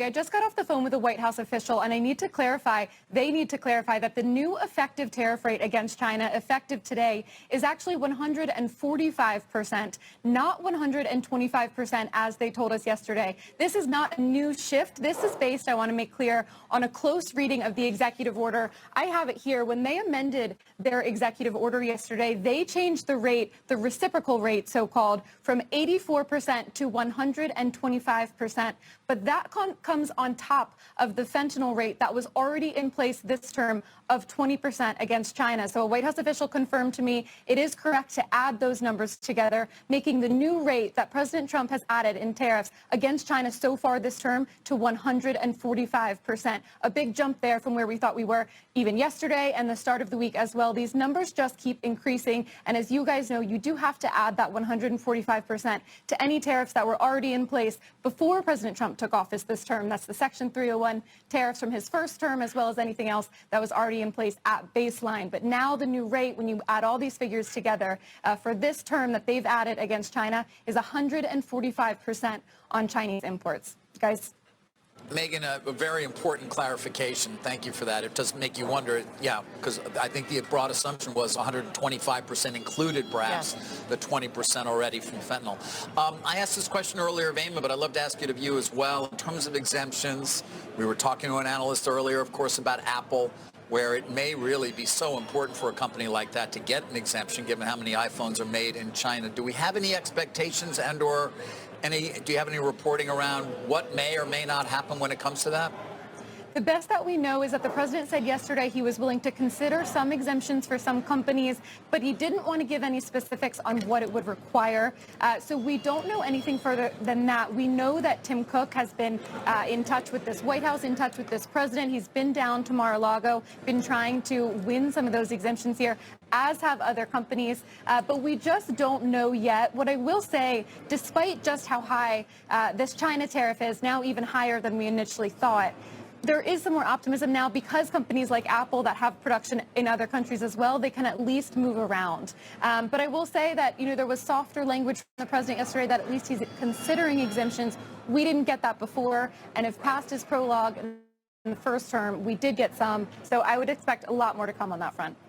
I just got off the phone with a White House official, and they need to clarify that the new effective tariff rate against China, effective today, is actually 145%, not 125% as they told us yesterday. This is not a new shift. This is based, I want to make clear, on a close reading of the executive order. I have it here. When they amended their executive order yesterday, they changed the rate, the reciprocal rate, so-called, from 84% to 125%. But that comes on top of the fentanyl rate that was already in place this term of 20% against China. So a White House official confirmed to me it is correct to add those numbers together, making the new rate that President Trump has added in tariffs against China so far this term to 145%. A big jump there from where we thought we were even yesterday and the start of the week as well. These numbers just keep increasing. And as you guys know, you do have to add that 145% to any tariffs that were already in place before President Trump took office this term. That's the Section 301 tariffs from his first term, as well as anything else that was already in place at baseline. But now the new rate, when you add all these figures together, for this term that they've added against China is 145% on Chinese imports. Guys? Megan, a very important clarification. Thank you for that. It does make you wonder, yeah, because I think the broad assumption was 125% included, perhaps, the 20% already from fentanyl. I asked this question earlier of Amy, but I'd love to ask it of you as well. In terms of exemptions, we were talking to an analyst earlier, of course, about Apple, where it may really be so important for a company like that to get an exemption, given how many iPhones are made in China. Do we have any expectations and/or do you have any reporting around what may or may not happen when it comes to that? The best that we know is that the president said yesterday he was willing to consider some exemptions for some companies, but he didn't want to give any specifics on what it would require. So we don't know anything further than that. We know that Tim Cook has been in touch with this White House, in touch with this president. He's been down to Mar-a-Lago, been trying to win some of those exemptions here, as have other companies. But we just don't know yet. What I will say, despite just how high this China tariff is, now even higher than we initially thought, there is some more optimism now because companies like Apple that have production in other countries as well, they can at least move around. But I will say that, there was softer language from the president yesterday that at least he's considering exemptions. We didn't get that before. And if past his prologue in the first term, we did get some. So I would expect a lot more to come on that front.